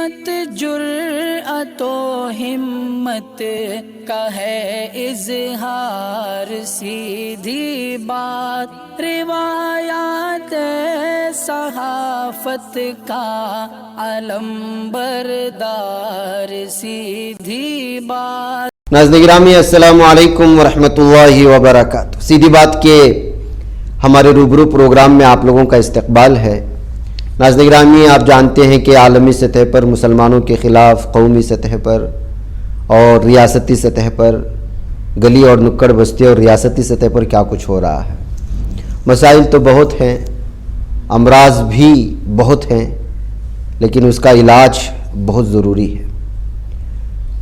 बात जुर्अतो हिम्मत का है इजहार, सीधी बात रिवायात सहाफत का अलम बरदार, सीधी बात। नाज़रीन गिरामी अस्सलामु अलैकुम वरहमतुल्लाहि वबरकातुहू। सीधी बात के हमारे रूबरू प्रोग्राम में आप लोगों का इस्तकबाल है। नाज़रीन गिरामी, आप जानते हैं कि आलमी सतह पर मुसलमानों के ख़िलाफ़ कौमी सतह पर और रियासती सतह पर, गली और नुक्कड़ बस्ती और रियासती सतह पर क्या कुछ हो रहा है। मसाइल तो बहुत हैं, अमराज भी बहुत हैं, लेकिन उसका इलाज बहुत ज़रूरी है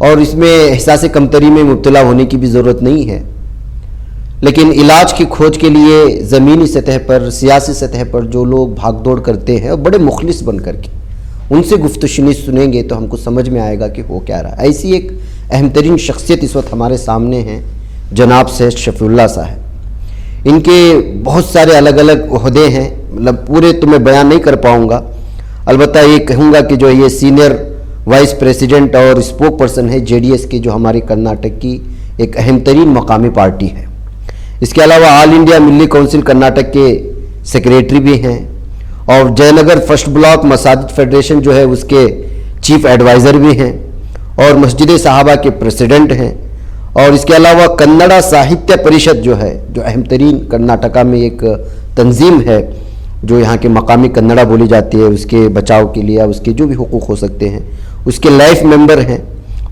और इसमें एहसास कमतरी में मुब्तला होने की भी ज़रूरत नहीं है। लेकिन इलाज की खोज के लिए ज़मीनी सतह पर, सियासी सतह पर जो लोग भागदौड़ करते हैं और बड़े मुखलिस बन करके उनसे गुफ्तगू सुनेंगे तो हमको समझ में आएगा कि हो क्या रहा है। ऐसी एक अहम तरीन शख्सियत इस वक्त हमारे सामने हैं, जनाब सैयद शफीउल्लाह साहब। इनके बहुत सारे अलग अलग ओहदे हैं, मतलब पूरे तो मैं बयान नहीं कर पाऊँगा। अलबत्ता ये कहूँगा कि जो ये सीनियर वाइस प्रेसिडेंट और स्पोक पर्सन है JDS की, जो हमारी कर्नाटक की एक अहम तरीन मकामी पार्टी है। इसके अलावा ऑल इंडिया मिल्ली काउंसिल कर्नाटक के सेक्रेटरी भी हैं और जयनगर फर्स्ट ब्लॉक मसाजिद फेडरेशन जो है उसके चीफ एडवाइज़र भी हैं और मस्जिद साहबा के प्रेसिडेंट हैं। और इसके अलावा कन्नड़ा साहित्य परिषद जो है, जो अहम तरीन कर्नाटका में एक तंजीम है जो यहाँ के मकामी कन्नड़ा बोली जाती है, उसके बचाव के लिए उसके जो भी हुकूक हो सकते हैं उसके लाइफ मेंबर हैं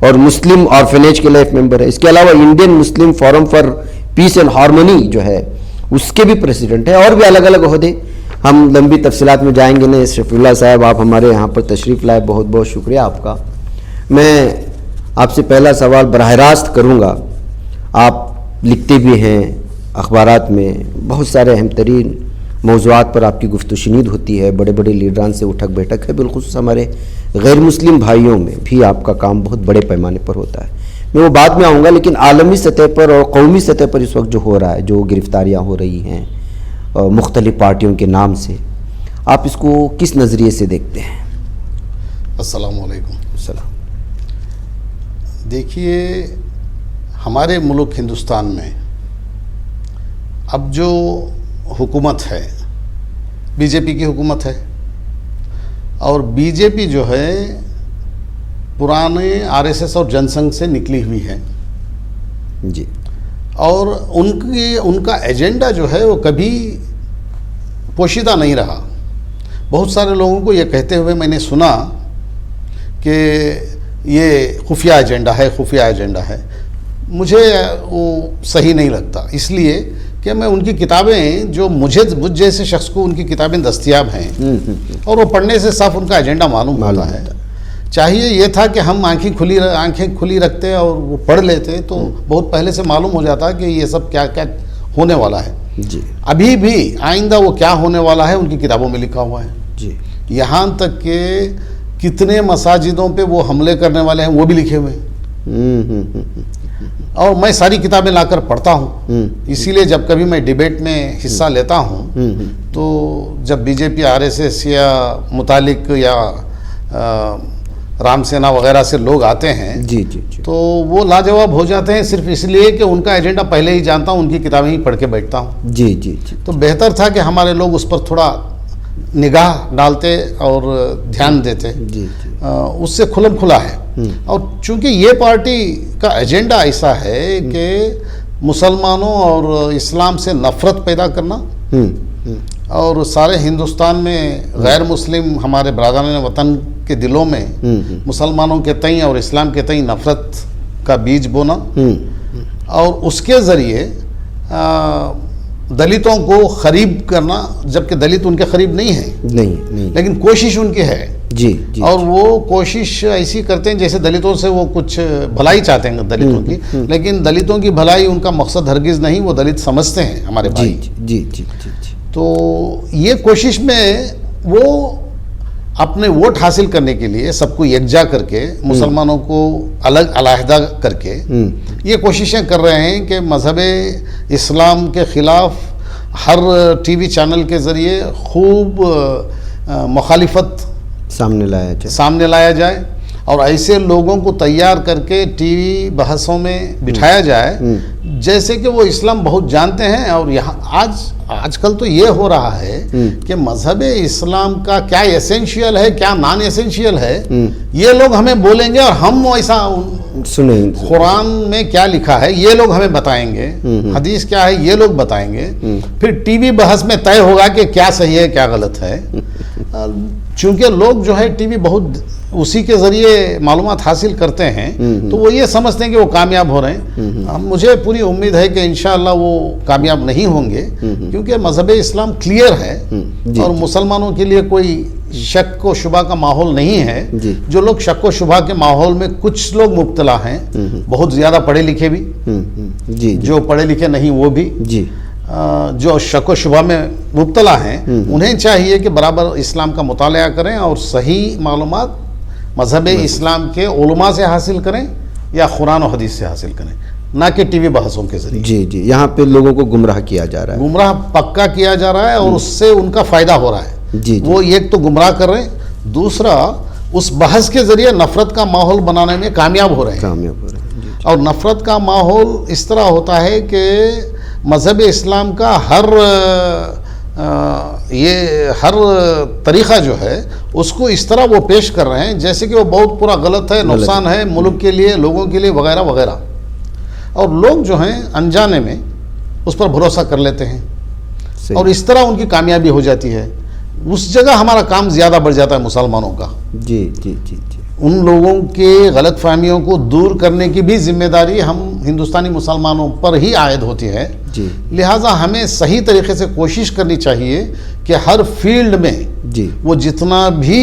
और मुस्लिम ऑर्फनेज के लाइफ मेंबर है। इसके अलावा Indian Muslim forum for piece and harmony जो है उसके भी प्रेसिडेंट है और भी अलग अलग ओहदे। हम लंबी तफसीलात में जाएंगे नहीं। शफीउल्लाह साहब, आप हमारे यहाँ पर तशरीफ़ लाए, बहुत बहुत शुक्रिया आपका। मैं आपसे पहला सवाल बराह रास्त करूँगा। आप लिखते भी हैं अखबारात में, बहुत सारे अहम तरीन मौज़ूआत पर आपकी गुफ्तगू होती है, बड़े बड़े लीडरान से उठक बैठक है, बिलखुसूस हमारे गैर मुस्लिम भाइयों में भी आपका काम बहुत बड़े पैमाने पर होता है। मैं वो बाद में आऊँगा, लेकिन आलमी सतह पर और कौमी सतह पर इस वक्त जो हो रहा है, जो गिरफ्तारियाँ हो रही हैं मुख्तलिफ़ पार्टियों के नाम से, आप इसको किस नज़रिए से देखते हैं? अस्सलामु अलैकुम। सलाम। देखिए, हमारे मुल्क हिंदुस्तान में अब जो हुकूमत है, बीजेपी की हुकूमत है और बीजेपी जो है पुराने RSS और जनसंघ से निकली हुई है जी। और उनका एजेंडा जो है वो कभी पोशीदा नहीं रहा। बहुत सारे लोगों को ये कहते हुए मैंने सुना कि ये खुफिया एजेंडा है, खुफिया एजेंडा है। मुझे वो सही नहीं लगता, इसलिए कि मैं उनकी किताबें, जो मुझ जैसे शख्स को उनकी किताबें दस्तयाब हैं और वो पढ़ने से साफ उनका एजेंडा मालूम होता है। चाहिए ये था कि हम आंखें खुली रखते और वो पढ़ लेते तो बहुत पहले से मालूम हो जाता कि ये सब क्या क्या होने वाला है जी। अभी भी आइंदा वो क्या होने वाला है उनकी किताबों में लिखा हुआ है जी। यहाँ तक कि कितने मसाजिदों पे वो हमले करने वाले हैं वो भी लिखे हुए हैं। और मैं सारी किताबें लाकर पढ़ता हूँ, इसीलिए जब कभी मैं डिबेट में हिस्सा लेता हूँ तो जब बीजेपी RSS या मुतालिक या राम सेना वगैरह से लोग आते हैं जी, जी, जी। तो वो लाजवाब हो जाते हैं, सिर्फ इसलिए कि उनका एजेंडा पहले ही जानता हूँ, उनकी किताबें ही पढ़ के बैठता हूँ। जी जी जी। तो बेहतर था कि हमारे लोग उस पर थोड़ा निगाह डालते और ध्यान देते। जी, जी। उससे खुलम खुला है। और चूंकि ये पार्टी का एजेंडा ऐसा है कि मुसलमानों और इस्लाम से नफरत पैदा करना और सारे हिंदुस्तान में गैर मुस्लिम हमारे बरादरान वतन के दिलों में मुसलमानों के तई और इस्लाम के तई नफरत का बीज बोना और उसके ज़रिए दलितों को खरीब करना, जबकि दलित उनके करीब नहीं है, नहीं। लेकिन कोशिश उनकी है जी, जी। और वो कोशिश ऐसी करते हैं जैसे दलितों से वो कुछ भलाई चाहते हैं दलितों की, लेकिन दलितों की भलाई उनका मकसद हरगिज़ नहीं, वो दलित समझते हैं हमारे भाई। जी जी जी जी। तो ये कोशिश में वो अपने वोट हासिल करने के लिए सबको यकजा करके, मुसलमानों को अलग अलहदा करके ये कोशिशें कर रहे हैं कि मज़हब इस्लाम के ख़िलाफ़ हर टीवी चैनल के ज़रिए खूब मुखालिफत सामने लाया जाए और ऐसे लोगों को तैयार करके टीवी बहसों में बिठाया जाए जैसे कि वो इस्लाम बहुत जानते हैं। और यहाँ आजकल तो ये हो रहा है कि मजहब इस्लाम का क्या एसेंशियल है, क्या नॉन एसेंशियल है, ये लोग हमें बोलेंगे और हम ऐसा सुनेंगे। कुरान में क्या लिखा है ये लोग हमें बताएंगे, हदीस क्या है ये लोग बताएंगे, फिर टीवी बहस में तय होगा कि क्या सही है क्या गलत है। चूंकि लोग जो है टीवी बहुत उसी के जरिए मालूमात हासिल करते हैं तो वो ये समझते हैं कि वो कामयाब हो रहे हैं। मुझे पूरी उम्मीद है कि इंशाअल्लाह वो कामयाब नहीं होंगे क्योंकि मजहब इस्लाम क्लियर है और मुसलमानों के लिए कोई शक व शुबा का माहौल नहीं है। जो लोग शक व शुबा के माहौल में कुछ लोग मुब्तला हैं, बहुत ज़्यादा पढ़े लिखे भी, जो पढ़े लिखे नहीं वो भी, जो शक व शुबा में मुब्तला हैं, उन्हें चाहिए कि बराबर इस्लाम का मुताला करें और सही मालूमात मजहब इस्लाम के उलमा से हासिल करें या कुरान और हदीस से हासिल करें, ना कि टीवी बहसों के जरिए। जी, यहाँ पे लोगों को गुमराह किया जा रहा है, गुमराह पक्का किया जा रहा है और उससे उनका फायदा हो रहा है। वो एक तो गुमराह कर रहे हैं, दूसरा उस बहस के जरिए नफरत का माहौल बनाने में कामयाब हो रहे हैं। और नफरत का माहौल इस तरह होता है कि मजहब इस्लाम का हर तरीक़ा जो है उसको इस तरह वो पेश कर रहे हैं जैसे कि वो बहुत पूरा गलत है, नुकसान है मुल्क के लिए, लोगों के लिए वगैरह वगैरह। और लोग जो हैं अनजाने में उस पर भरोसा कर लेते हैं और इस तरह उनकी कामयाबी हो जाती है। उस जगह हमारा काम ज़्यादा बढ़ जाता है मुसलमानों का। जी। उन लोगों के गलत फहमियों को दूर करने की भी जिम्मेदारी हम हिंदुस्तानी मुसलमानों पर ही आयद होती है। लिहाजा हमें सही तरीके से कोशिश करनी चाहिए कि हर फील्ड में वो जितना भी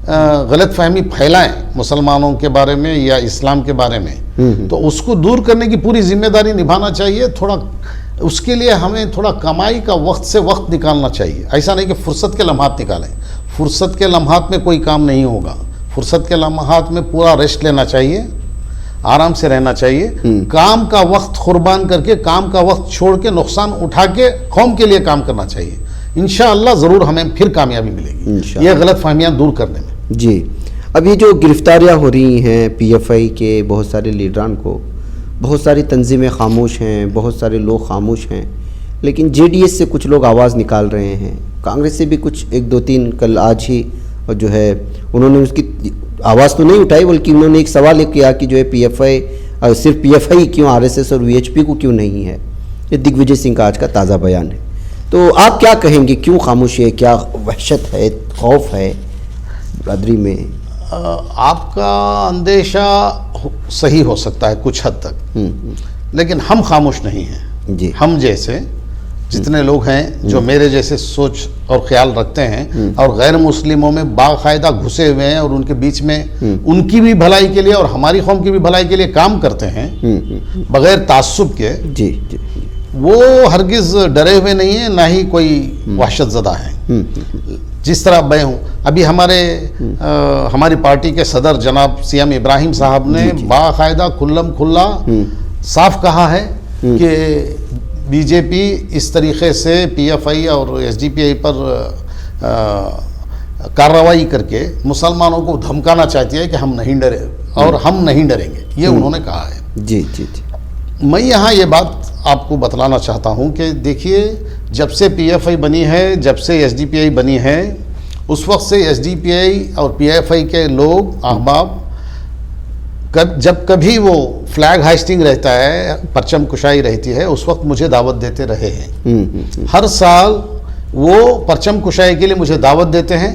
गलत फहमी फैलाएं मुसलमानों के बारे में या इस्लाम के बारे में, तो उसको दूर करने की पूरी जिम्मेदारी निभाना चाहिए। थोड़ा उसके लिए हमें थोड़ा कमाई का वक्त से वक्त निकालना चाहिए। ऐसा नहीं कि फुर्सत के लम्हात निकालें, फुर्सत के लम्हात में कोई काम नहीं होगा। फुर्सत के लम्हात में पूरा रेस्ट लेना चाहिए, आराम से रहना चाहिए। काम का वक्त कुर्बान करके, काम का वक्त छोड़ के, नुकसान उठा के कौम के लिए काम करना चाहिए। इंशाअल्लाह ज़रूर हमें फिर कामयाबी मिलेगी ये गलत फहमियाँ दूर करने में। जी, अभी जो गिरफ्तारियाँ हो रही हैं PFI के बहुत सारे लीडरान को, बहुत सारी तंजीमें खामोश हैं, बहुत सारे लोग खामोश हैं, लेकिन JDS से कुछ लोग आवाज़ निकाल रहे हैं, कांग्रेस से भी कुछ 1-2-3 कल आज ही और जो है उन्होंने उसकी आवाज़ तो नहीं उठाई बल्कि उन्होंने एक सवाल ये किया कि जो है PFI सिर्फ PFI क्यों RSS और VHP को क्यों नहीं है। ये दिग्विजय सिंह का आज का ताज़ा बयान है। तो आप क्या कहेंगे, क्यों खामोशी है, क्या वहशत है, खौफ है बरादरी में? आपका अंदेशा सही हो सकता है कुछ हद तक, लेकिन हम खामोश नहीं हैं जी। हम जैसे जितने लोग हैं जो मेरे जैसे सोच और ख्याल रखते हैं और गैर मुस्लिमों में बाकायदा घुसे हुए हैं और उनके बीच में उनकी भी भलाई के लिए और हमारी कौम की भी भलाई के लिए काम करते हैं बगैर तासुब के, वो हरगिज डरे हुए नहीं है, ना ही कोई वहशत ज़दा है। जिस तरह मैं हूँ, अभी हमारी पार्टी के सदर जनाब CM इब्राहिम साहब ने बाकायदा खुल्लम खुल्ला साफ कहा है कि BJP इस तरीक़े से PFI और SDPI पर कार्रवाई करके मुसलमानों को धमकाना चाहती है कि हम नहीं डरे और हम नहीं डरेंगे, ये उन्होंने कहा है। जी। मैं यहाँ ये बात आपको बतलाना चाहता हूँ कि देखिए, जब से PFI बनी है, जब से SDPI बनी है, उस वक्त से SDPI और PFI के लोग अहबाब जब कभी वो फ्लैग हाइस्टिंग रहता है, परचम कुशाई रहती है, उस वक्त मुझे दावत देते रहे हैं। हर साल वो परचम कुशाई के लिए मुझे दावत देते हैं।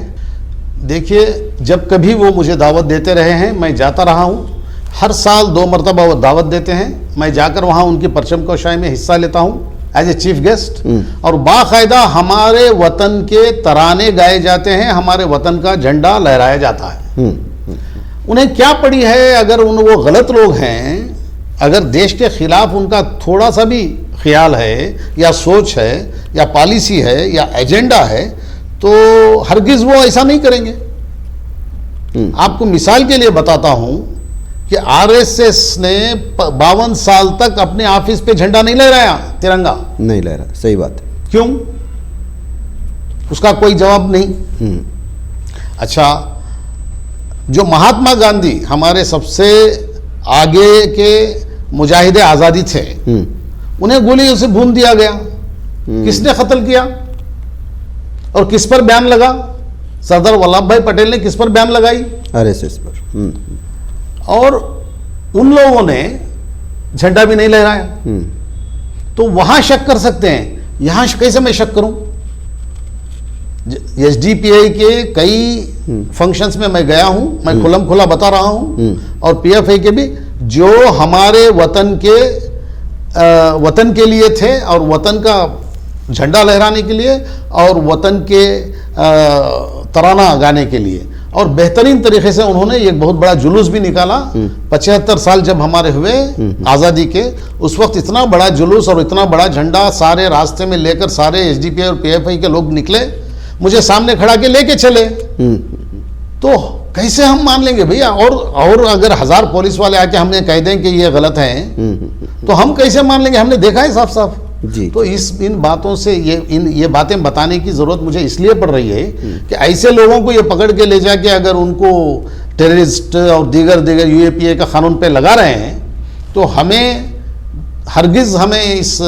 देखिए, जब कभी वो मुझे दावत देते रहे हैं, मैं जाता रहा हूँ। हर साल 2 मरतबा वो दावत देते हैं, मैं जाकर वहाँ उनकी परचम कुशाई में हिस्सा लेता हूँ एज ए चीफ गेस्ट। और बाकायदा हमारे वतन के तराने गाए जाते हैं, हमारे वतन का झंडा लहराया जाता है। उन्हें क्या पड़ी है, अगर वो गलत लोग हैं, अगर देश के खिलाफ उनका थोड़ा सा भी ख्याल है या सोच है या पॉलिसी है या एजेंडा है, तो हरगिज़ वो ऐसा नहीं करेंगे। आपको मिसाल के लिए बताता हूं कि RSS ने 52 साल तक अपने ऑफिस पे झंडा नहीं लहराया, तिरंगा नहीं लहराया। सही बात है। क्यों? उसका कोई जवाब नहीं। अच्छा, जो महात्मा गांधी हमारे सबसे आगे के मुजाहिदे आज़ादी थे, उन्हें गोलियों से भून दिया गया। किसने कत्ल किया और किस पर बैन लगा? सरदार वल्लभ भाई पटेल ने किस पर बैन लगाई? आरएसएस पर। और उन लोगों ने झंडा भी नहीं लहराया। तो वहां शक कर सकते हैं, यहां कैसे मैं शक करूं? एसडीपीआई के कई फंक्शंस में मैं गया हूं, मैं खुलम खुला बता रहा हूं, और पीएफआई के भी, जो हमारे वतन के लिए थे और वतन का झंडा लहराने के लिए और वतन के तराना गाने के लिए, और बेहतरीन तरीके से उन्होंने एक बहुत बड़ा जुलूस भी निकाला। 75 साल जब हमारे हुए आज़ादी के, उस वक्त इतना बड़ा जुलूस और इतना बड़ा झंडा सारे रास्ते में लेकर सारे एसडीपीआई और पीएफआई के लोग निकले, मुझे सामने खड़ा के लेके चले। तो कैसे हम मान लेंगे भैया? और अगर 1000 पुलिस वाले आके हमें कह दें कि ये गलत है, तो हम कैसे मान लेंगे? हमने देखा है साफ साफ। तो इन बातों से ये बातें बताने की जरूरत मुझे इसलिए पड़ रही है कि ऐसे लोगों को ये पकड़ के ले जाके अगर उनको टेररिस्ट और दीगर यूएपीए का कानून पे लगा रहे हैं, तो हरगिज हमें इस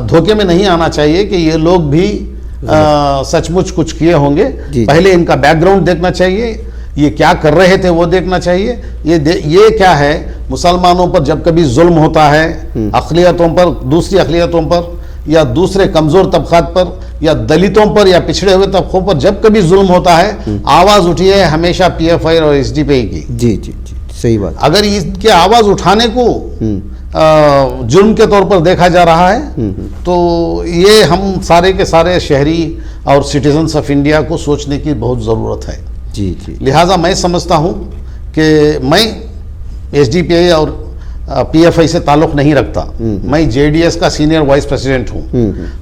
धोखे में नहीं आना चाहिए कि ये लोग भी सचमुच कुछ किए होंगे। पहले इनका बैकग्राउंड देखना चाहिए, ये क्या कर रहे थे वो देखना चाहिए। ये क्या है, मुसलमानों पर जब कभी जुल्म होता है, अक़लियतों पर, दूसरी अक़लियतों पर, या दूसरे कमज़ोर तबक़ात पर, या दलितों पर, या पिछड़े हुए तबक़ों पर जब कभी जुल्म होता है, आवाज़ उठी है हमेशा पीएफआई और एसडीपीआई की। जी, सही बात। अगर इसके आवाज़ उठाने को जुर्म के तौर पर देखा जा रहा है, तो ये हम सारे के सारे शहरी और सिटीजन्स ऑफ इंडिया को सोचने की बहुत ज़रूरत है। जी। लिहाजा मैं समझता हूँ कि मैं एसडीपीआई और पीएफआई से ताल्लुक़ नहीं रखता। मैं जेडीएस का सीनियर वाइस प्रेसिडेंट हूँ।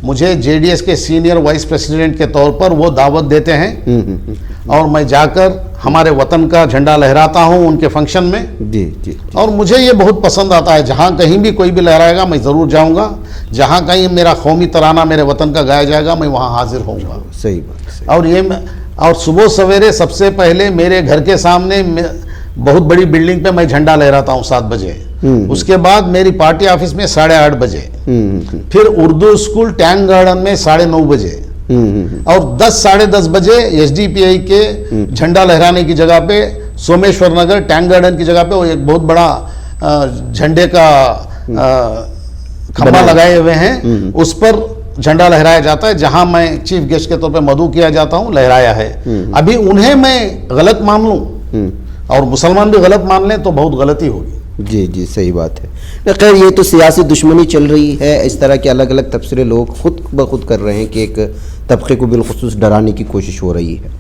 मुझे जेडीएस के सीनियर वाइस प्रेसिडेंट के तौर पर वो दावत देते हैं, और मैं जाकर हमारे वतन का झंडा लहराता हूँ उनके फंक्शन में। जी। और मुझे ये बहुत पसंद आता है। जहाँ कहीं भी कोई भी लहराएगा मैं ज़रूर जाऊँगा। जहाँ कहीं मेरा कौमी तराना मेरे वतन का गाया जाएगा, मैं वहाँ हाजिर होऊंगा। सही बात। और सुबह सवेरे सबसे पहले मेरे घर के सामने बहुत बड़ी बिल्डिंग पे मैं झंडा लहराता हूँ 7 बजे। उसके बाद मेरी पार्टी ऑफिस में 8:30 बजे, फिर उर्दू स्कूल टैंक गार्डन में 9:30 बजे, और 10 साढ़े 10 बजे एसडीपीआई के झंडा लहराने की जगह पे सोमेश्वर नगर टैंक गार्डन की जगह पे वो एक बहुत बड़ा झंडे का खंभा लगाए हुए हैं, उस पर झंडा लहराया जाता है। जहां मैं चीफ गेस्ट के तौर पे मदऊ किया जाता हूं, लहराया है। अभी उन्हें मैं गलत मान लूं और मुसलमान भी गलत मान लें तो बहुत गलती होगी। जी, सही बात है। खैर, ये तो सियासी दुश्मनी चल रही है। इस तरह के अलग अलग तबसरे लोग खुद ब खुद कर रहे हैं कि एक तबके को बिलखुसूस डराने की कोशिश हो रही है।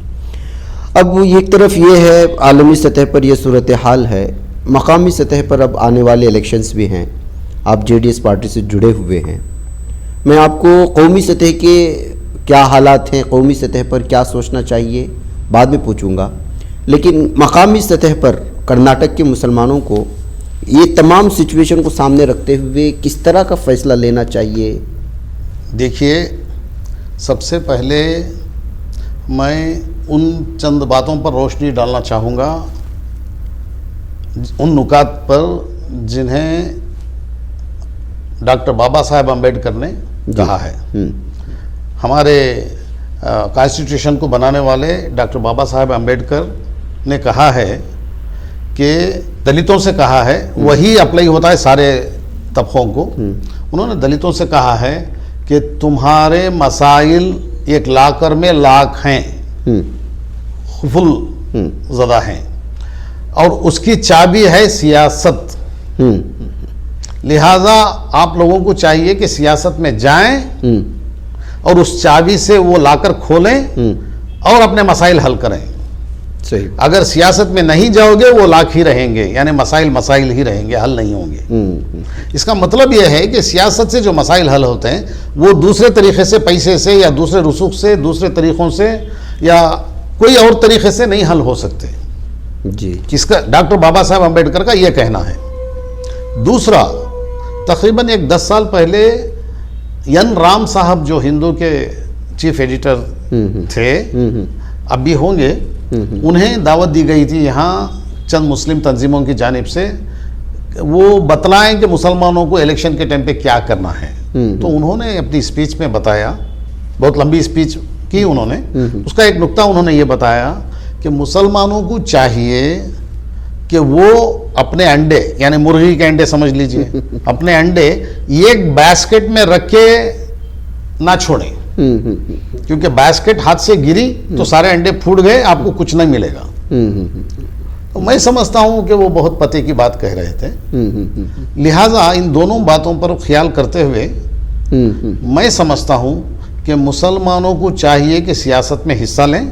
अब एक तरफ ये है, आलमी सतह पर यह सूरत हाल है, मकामी सतह पर अब आने वाले इलेक्शंस भी हैं। आप जेडीएस पार्टी से जुड़े हुए हैं। मैं आपको कौमी सतह के क्या हालात हैं, कौमी सतह पर क्या सोचना चाहिए, बाद में पूछूंगा, लेकिन मकामी सतह पर कर्नाटक के मुसलमानों को ये तमाम सिचुएशन को सामने रखते हुए किस तरह का फ़ैसला लेना चाहिए? देखिए, सबसे पहले मैं उन चंद बातों पर रोशनी डालना चाहूँगा, उन नुकात पर जिन्हें डॉक्टर बाबा साहेब अम्बेडकर ने कहा है। हमारे कॉन्स्टिट्यूशन को बनाने वाले डॉक्टर बाबा साहेब अम्बेडकर ने कहा है कि दलितों से कहा है, वही अप्लाई होता है सारे तबकों को। उन्होंने दलितों से कहा है कि तुम्हारे मसाइल एक लाकर में लाख हैं, खुफुल ज़दा हैं, और उसकी चाबी है सियासत। लिहाजा आप लोगों को चाहिए कि सियासत में जाएं और उस चाबी से वो लाकर खोलें और अपने मसाइल हल करें। सही। अगर सियासत में नहीं जाओगे वो लाख ही रहेंगे, यानी मसाइल ही रहेंगे, हल नहीं होंगे। इसका मतलब यह है कि सियासत से जो मसाइल हल होते हैं वो दूसरे तरीके से, पैसे से या दूसरे रसूख से, दूसरे तरीक़ों से या कोई और तरीके से नहीं हल हो सकते। जी, इसका डॉक्टर बाबा साहब अम्बेडकर का यह कहना है। दूसरा, तकरीबन 10 साल पहले एन राम साहब जो हिंदू के चीफ एडिटर थे, अब भी होंगे, उन्हें दावत दी गई थी यहाँ चंद मुस्लिम तंजीमों की जानिब से, वो बतलाएं कि मुसलमानों को इलेक्शन के टाइम पे क्या करना है। तो उन्होंने अपनी स्पीच में बताया, बहुत लंबी स्पीच की उन्होंने, उसका एक नुक्ता उन्होंने ये बताया कि मुसलमानों को चाहिए कि वो अपने अंडे, यानी मुर्गी के अंडे समझ लीजिए, अपने अंडे एक बास्केट में रख के ना छोड़ें, क्योंकि बास्केट हाथ से गिरी तो सारे अंडे फूट गए, आपको कुछ नहीं मिलेगा। तो मैं समझता हूं कि वो बहुत पते की बात कह रहे थे। लिहाजा इन दोनों बातों पर ख्याल करते हुए मैं समझता हूं कि मुसलमानों को चाहिए कि सियासत में हिस्सा लें।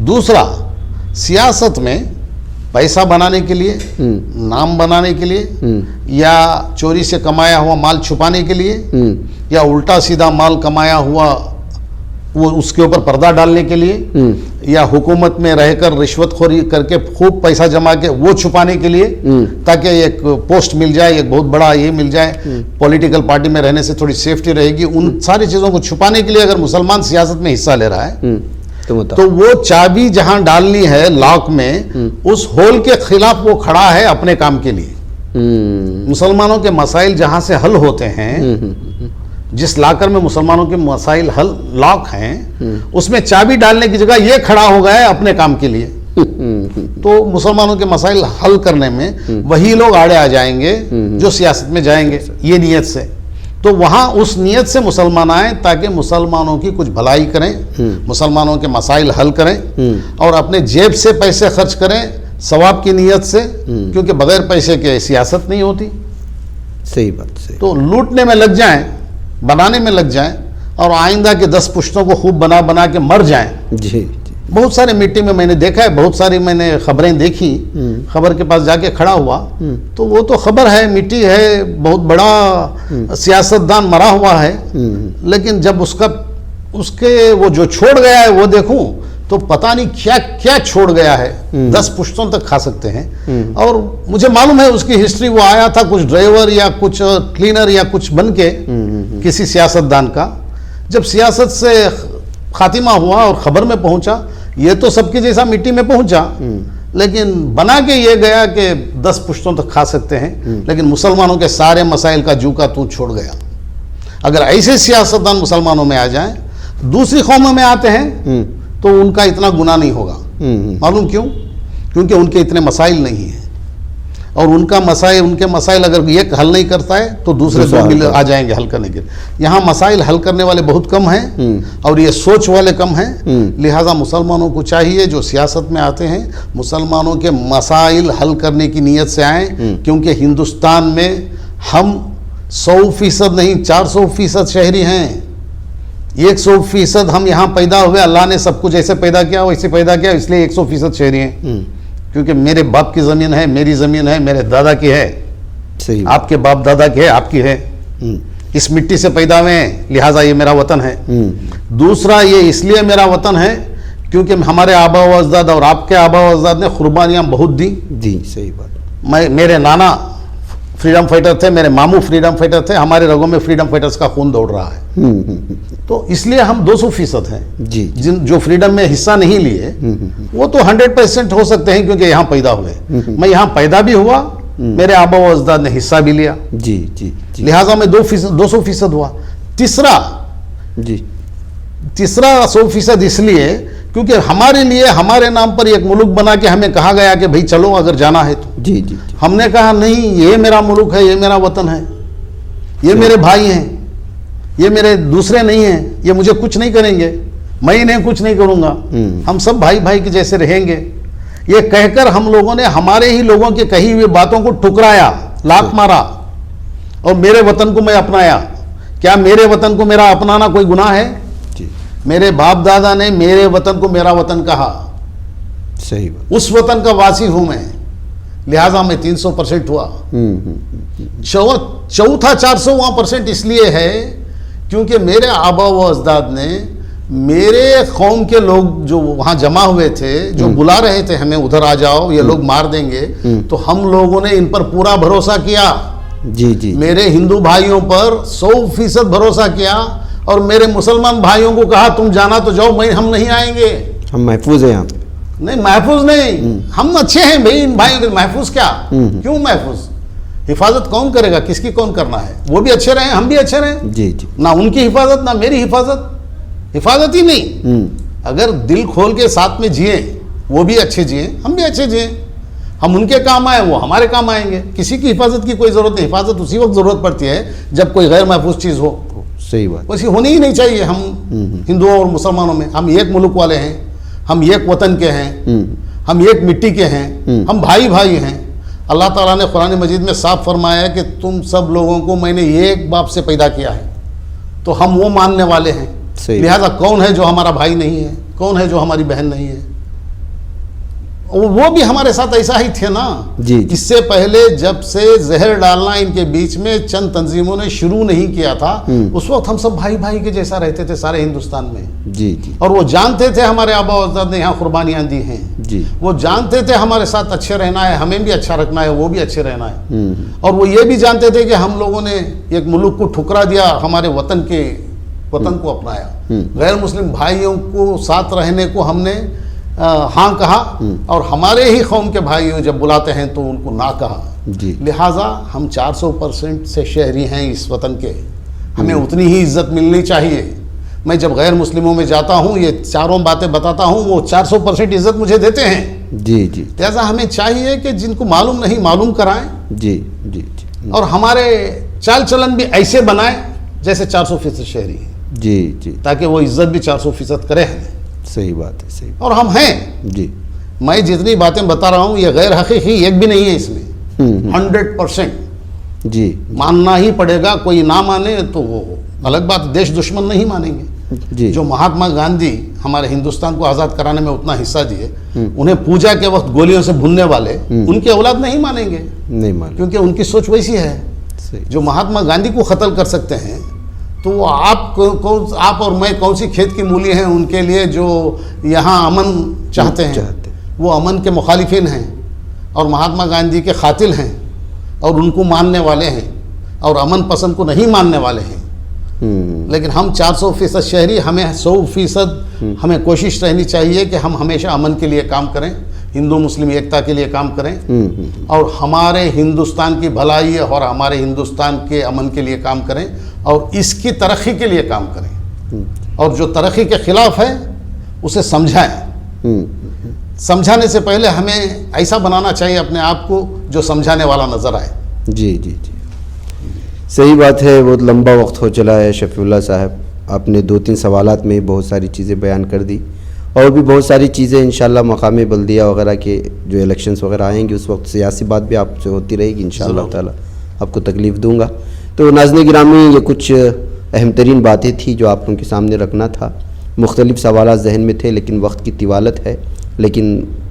दूसरा, सियासत में पैसा बनाने के लिए, नाम बनाने के लिए, या चोरी से कमाया हुआ माल छुपाने के लिए, या उल्टा सीधा माल कमाया हुआ वो उसके ऊपर पर्दा डालने के लिए, या हुकूमत में रहकर रिश्वतखोरी करके खूब पैसा जमा के वो छुपाने के लिए, ताकि एक पोस्ट मिल जाए, एक बहुत बड़ा ये मिल जाए, पॉलिटिकल पार्टी में रहने से थोड़ी सेफ्टी रहेगी, उन सारी चीज़ों को छुपाने के लिए अगर मुसलमान सियासत में हिस्सा ले रहा है तो वो चाबी जहां डालनी है लॉक में, उस होल के खिलाफ वो खड़ा है अपने काम के लिए। मुसलमानों के मसाइल जहां से हल होते हैं, जिस लाकर में मुसलमानों के मसाइल हल लॉक हैं, उसमें चाबी डालने की जगह ये खड़ा हो गया है अपने काम के लिए। तो मुसलमानों के मसाइल हल करने में वही लोग आड़े आ जाएंगे जो सियासत में जाएंगे, ये नियत से। तो वहां उस नियत से मुसलमान आए ताकि मुसलमानों की कुछ भलाई करें, मुसलमानों के मसाइल हल करें, और अपने जेब से पैसे खर्च करें सवाब की नियत से, क्योंकि बगैर पैसे के सियासत नहीं होती। सही बात, सही। तो लूटने में लग जाएं, बनाने में लग जाएं, और आइंदा के 10 पुश्तों को खूब बना बना के मर जाएं। जी। बहुत सारे मिट्टी में मैंने देखा है, बहुत सारी मैंने खबरें देखी, खबर के पास जाके खड़ा हुआ तो वो तो खबर है, मिट्टी है, बहुत बड़ा सियासतदान मरा हुआ है, लेकिन जब उसके वो जो छोड़ गया है वो देखूं तो पता नहीं क्या क्या छोड़ गया है। 10 पुश्तों तक खा सकते हैं। और मुझे मालूम है उसकी हिस्ट्री, वो आया था कुछ ड्राइवर या कुछ क्लीनर या कुछ बन के किसी सियासतदान का, जब सियासत से खातिमा हुआ और खबर में पहुंचा, ये तो सबके जैसा मिट्टी में पहुंचा, लेकिन बना के ये गया कि 10 पुश्तों तक खा सकते हैं, लेकिन मुसलमानों के सारे मसाइल का जूका तू छोड़ गया। अगर ऐसे सियासतदान मुसलमानों में आ जाएं, दूसरी कौमों में आते हैं तो उनका इतना गुनाह नहीं होगा। मालूम क्यों? क्योंकि उनके इतने मसाइल नहीं हैं, और उनके मसाइल अगर एक हल नहीं करता है तो दूसरे 2 मिल आ जाएंगे हल करने के। यहाँ मसाइल हल करने वाले बहुत कम हैं और ये सोच वाले कम हैं। लिहाजा मुसलमानों को चाहिए जो सियासत में आते हैं, मुसलमानों के मसाइल हल करने की नीयत से आएँ, क्योंकि हिंदुस्तान में हम 100% नहीं 400% शहरी हैं। 100% हम यहाँ पैदा हुए, अल्लाह ने सबको जैसे पैदा किया वैसे पैदा किया, इसलिए 100% शहरी हैं। क्योंकि मेरे बाप की ज़मीन है, मेरी ज़मीन है, मेरे दादा की है, सही, आपके बाप दादा की है, आपकी है, इस मिट्टी से पैदा हुए हैं, लिहाजा ये मेरा वतन है। दूसरा, ये इसलिए मेरा वतन है क्योंकि हमारे आबा व अजदाद और आपके आबा व अजदाद ने कुर्बानियाँ बहुत दी। जी, सही बात। मेरे नाना फ्रीडम फाइटर थे, मेरे मामू फ्रीडम फाइटर थे, हमारे रगों में फ्रीडम फाइटर्स का खून दौड़ रहा है। तो इसलिए हम 200% हैं। जी। जो फ्रीडम में हिस्सा नहीं लिए वो तो 100% हो सकते हैं क्योंकि यहाँ पैदा हुए। मैं यहाँ पैदा भी हुआ, मेरे आबा व अजदाद ने हिस्सा भी लिया। जी जी, जी। लिहाजा मैं 200% हुआ। तीसरा 100% इसलिए क्योंकि हमारे लिए हमारे नाम पर एक मुल्क बना के हमें कहा गया कि भाई चलो अगर जाना है तो। जी जी। हमने कहा नहीं, ये मेरा मुल्क है, ये मेरा वतन है, ये मेरे भाई हैं, ये मेरे दूसरे नहीं हैं, ये मुझे कुछ नहीं करेंगे, मैं इन्हें कुछ नहीं करूंगा, हम सब भाई भाई के जैसे रहेंगे। ये कहकर हम लोगों ने हमारे ही लोगों की कही हुई बातों को ठुकराया, लात मारा और मेरे वतन को मैं अपनाया। क्या मेरे वतन को मेरा अपनाना कोई गुनाह है? मेरे बाप दादा ने मेरे वतन को मेरा वतन कहा, सही बात। उस वतन का वासी हूं मैं, लिहाजा मैं 300% हुआ। चौथा 400% इसलिए है क्योंकि मेरे आबा व अजदाद ने मेरे कौम के लोग जो वहां जमा हुए थे, जो बुला रहे थे हमें उधर आ जाओ, ये लोग मार देंगे, तो हम लोगों ने इन पर पूरा भरोसा किया। जी जी। मेरे हिंदू भाइयों पर 100% भरोसा किया और मेरे मुसलमान भाइयों को कहा तुम जाना तो जाओ, हम नहीं आएंगे। हम महफूज हैं यहाँ पे। नहीं, महफूज नहीं, हम अच्छे हैं भाई महफूज क्या, क्यों महफूज? हिफाजत कौन करेगा, किसकी कौन करना है? वो भी अच्छे रहे, हम भी अच्छे रहे। जी जी। ना उनकी हिफाजत ना मेरी हिफाजत, हिफाजत ही नहीं। अगर दिल खोल के साथ में जिए, वो भी अच्छे जिए, हम भी अच्छे जिए, हम उनके काम आए, वो हमारे काम आएंगे। किसी की हिफाजत की कोई ज़रूरत नहीं। हिफाजत उसी वक्त ज़रूरत पड़ती है जब कोई गैर महफूज चीज़ हो। सही बात। वैसी होनी ही नहीं चाहिए। हम हिंदुओं और मुसलमानों में हम एक मुल्क वाले हैं, हम एक वतन के हैं, हम एक मिट्टी के हैं, हम भाई भाई हैं। अल्लाह ताला ने कुरान मजीद में साफ फरमाया है कि तुम सब लोगों को मैंने एक बाप से पैदा किया है, तो हम वो मानने वाले हैं। लिहाजा कौन है जो हमारा भाई नहीं है, कौन है जो हमारी बहन नहीं है? वो भी हमारे साथ ऐसा ही थे ना जी। इससे पहले जब से जहर डालना इनके बीच में चंद तंजीमों ने शुरू नहीं किया था, उस वक्त हम सब भाई भाई के जैसा रहते थे सारे हिंदुस्तान में। जी जी। और वो जानते थे हमारे आबा अजदाद ने यहाँ कुर्बानियाँ दी हैं जी। वो जानते थे हमारे साथ अच्छे रहना है, हमें भी अच्छा रखना है, वो भी अच्छे रहना है। और वो ये भी जानते थे कि हम लोगों ने एक मुल्क को ठुकरा दिया, हमारे वतन को अपनाया। गैर मुस्लिम भाइयों को साथ रहने को हमने हाँ कहा, और हमारे ही कौम के भाई जब बुलाते हैं तो उनको ना कहा जी। लिहाजा हम 400% से शहरी हैं इस वतन के, हमें उतनी ही इज्जत मिलनी चाहिए। मैं जब गैर मुस्लिमों में जाता हूँ, ये चारों बातें बताता हूँ, वो 400% इज्जत मुझे देते हैं जी जी। लिहाजा हमें चाहिए कि जिनको मालूम नहीं मालूम कराएं जी जी जी। और हमारे चाल चलन भी ऐसे बनाएं जैसे 400% शहरी हैं जी जी, ताकि वो इज्जत भी 400% करे हमें। सही बात है, सही। और हम हैं जी। मैं जितनी बातें बता रहा हूँ ये गैर हकीकी एक भी नहीं है इसमें। 100% जी मानना ही पड़ेगा। कोई ना माने तो वो अलग बात, देश दुश्मन नहीं मानेंगे जी। जो महात्मा गांधी हमारे हिंदुस्तान को आज़ाद कराने में उतना हिस्सा दिए, उन्हें पूजा के वक्त गोलियों से भूनने वाले उनके औलाद नहीं मानेंगे, नहीं मानेंगे, क्योंकि उनकी सोच वैसी है। जो महात्मा गांधी को कत्ल कर सकते हैं, तो आप और मैं कौन सी खेत की मूली हैं उनके लिए जो यहाँ अमन चाहते हैं। वो अमन के मुखालिफिन हैं और महात्मा गांधी के कातिल हैं और उनको मानने वाले हैं और अमन पसंद को नहीं मानने वाले हैं। लेकिन हम 400% शहरी, हमें 100% हमें कोशिश रहनी चाहिए कि हम हमेशा अमन के लिए काम करें, हिंदू मुस्लिम एकता के लिए काम करें और हमारे हिंदुस्तान की भलाई और हमारे हिंदुस्तान के अमन के लिए काम करें और इसकी तरक्की के लिए काम करें। और जो तरक्की के खिलाफ है उसे समझाएं। समझाने से पहले हमें ऐसा बनाना चाहिए अपने आप को जो समझाने वाला नज़र आए। जी जी जी, सही बात है। बहुत लंबा वक्त हो चला है शफीउल्लाह साहब, आपने 2-3 सवालात में बहुत सारी चीज़ें बयान कर दी और भी बहुत सारी चीज़ें इंशाल्लाह मकामी बल्दिया वगैरह के जो इलेक्शंस वगैरह आएंगे उस वक्त सियासी बात भी आपसे होती रहेगी इंशाल्लाह ताला, आपको तकलीफ़ दूंगा। तो नाज़रीन गिरामी, ये कुछ अहम तरीन बातें थी जो आप उनके सामने रखना था। मुख्तलिफ़ सवालात जहन में थे लेकिन वक्त की तिवालत है, लेकिन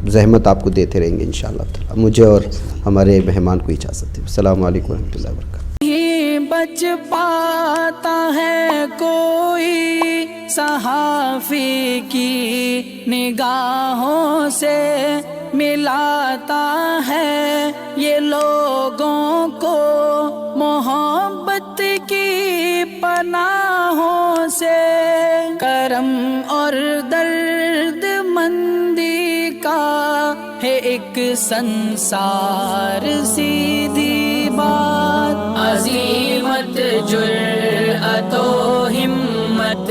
ज़हमत आपको देते रहेंगे इंशाल्लाह ताला। मुझे और हमारे मेहमान को इजाज़त है। अस्सलामु अलैकुम रहमतुल्लाहि व बरकातहू। बच पाता है कोई सहाफ़ी की निगाहों से, मिलाता है ये लोगों को मोहब्बत की पनाहों से। करम और दर्द मंदी का है एक संसार, सीधी बात। अज़ीमत जुर्अतो हिम्मत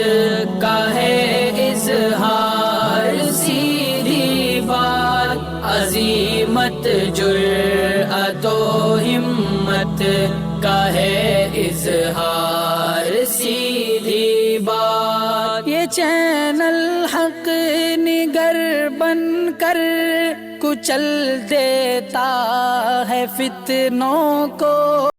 का है इज़हार, सीधी बात। अज़ीमत जुर्अतो हिम्मत का है इज़हार, सीधी बात। ये चैनल हक निगर बनकर कुचल देता है फितनों को।